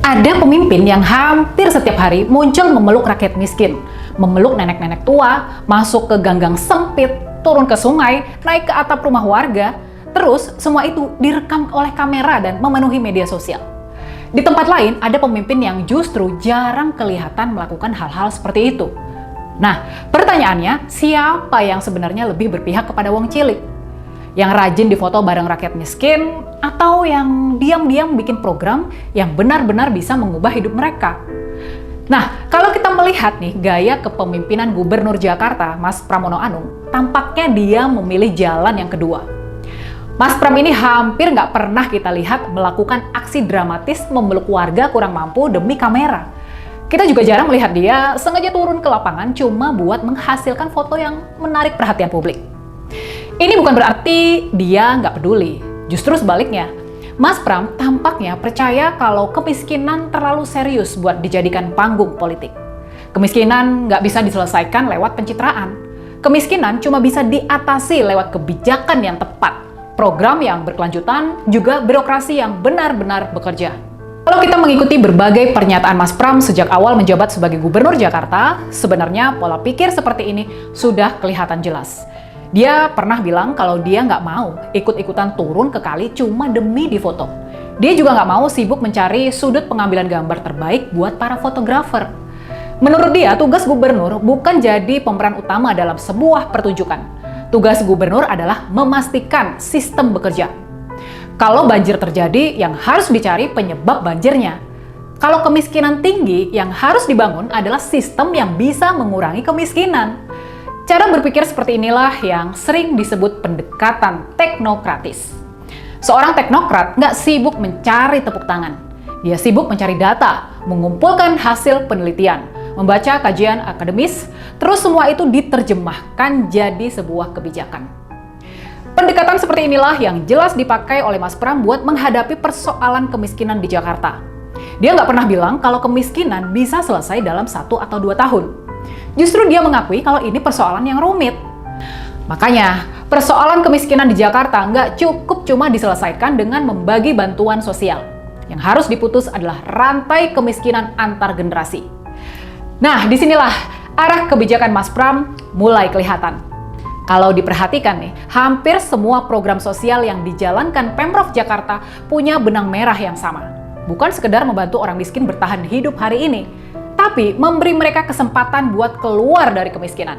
Ada pemimpin yang hampir setiap hari muncul memeluk rakyat miskin, memeluk nenek-nenek tua, masuk ke ganggang sempit, turun ke sungai, naik ke atap rumah warga, terus semua itu direkam oleh kamera dan memenuhi media sosial. Di tempat lain ada pemimpin yang justru jarang kelihatan melakukan hal-hal seperti itu. Nah, pertanyaannya, siapa yang sebenarnya lebih berpihak kepada wong cilik? Yang rajin difoto bareng rakyat miskin, atau yang diam-diam bikin program yang benar-benar bisa mengubah hidup mereka? Nah, kalau kita melihat nih gaya kepemimpinan Gubernur Jakarta, Mas Pramono Anung, tampaknya dia memilih jalan yang kedua. Mas Pram ini hampir nggak pernah kita lihat melakukan aksi dramatis memeluk warga kurang mampu demi kamera. Kita juga jarang melihat dia sengaja turun ke lapangan cuma buat menghasilkan foto yang menarik perhatian publik. Ini bukan berarti dia nggak peduli. Justru sebaliknya, Mas Pram tampaknya percaya kalau kemiskinan terlalu serius buat dijadikan panggung politik. Kemiskinan nggak bisa diselesaikan lewat pencitraan. Kemiskinan cuma bisa diatasi lewat kebijakan yang tepat, program yang berkelanjutan, juga birokrasi yang benar-benar bekerja. Kalau kita mengikuti berbagai pernyataan Mas Pram sejak awal menjabat sebagai Gubernur Jakarta, sebenarnya pola pikir seperti ini sudah kelihatan jelas. Dia pernah bilang kalau dia nggak mau ikut-ikutan turun ke kali cuma demi difoto. Dia juga nggak mau sibuk mencari sudut pengambilan gambar terbaik buat para fotografer. Menurut dia, tugas gubernur bukan jadi pemeran utama dalam sebuah pertunjukan. Tugas gubernur adalah memastikan sistem bekerja. Kalau banjir terjadi, yang harus dicari penyebab banjirnya. Kalau kemiskinan tinggi, yang harus dibangun adalah sistem yang bisa mengurangi kemiskinan. Cara berpikir seperti inilah yang sering disebut pendekatan teknokratis. Seorang teknokrat nggak sibuk mencari tepuk tangan. Dia sibuk mencari data, mengumpulkan hasil penelitian, membaca kajian akademis, terus semua itu diterjemahkan jadi sebuah kebijakan. Pendekatan seperti inilah yang jelas dipakai oleh Mas Pram buat menghadapi persoalan kemiskinan di Jakarta. Dia nggak pernah bilang kalau kemiskinan bisa selesai dalam 1 atau 2 tahun. Justru dia mengakui kalau ini persoalan yang rumit. Makanya, persoalan kemiskinan di Jakarta nggak cukup cuma diselesaikan dengan membagi bantuan sosial. Yang harus diputus adalah rantai kemiskinan antar generasi. Nah, disinilah arah kebijakan Mas Pram mulai kelihatan. Kalau diperhatikan nih, hampir semua program sosial yang dijalankan Pemprov Jakarta punya benang merah yang sama. Bukan sekedar membantu orang miskin bertahan hidup hari ini, tapi memberi mereka kesempatan buat keluar dari kemiskinan.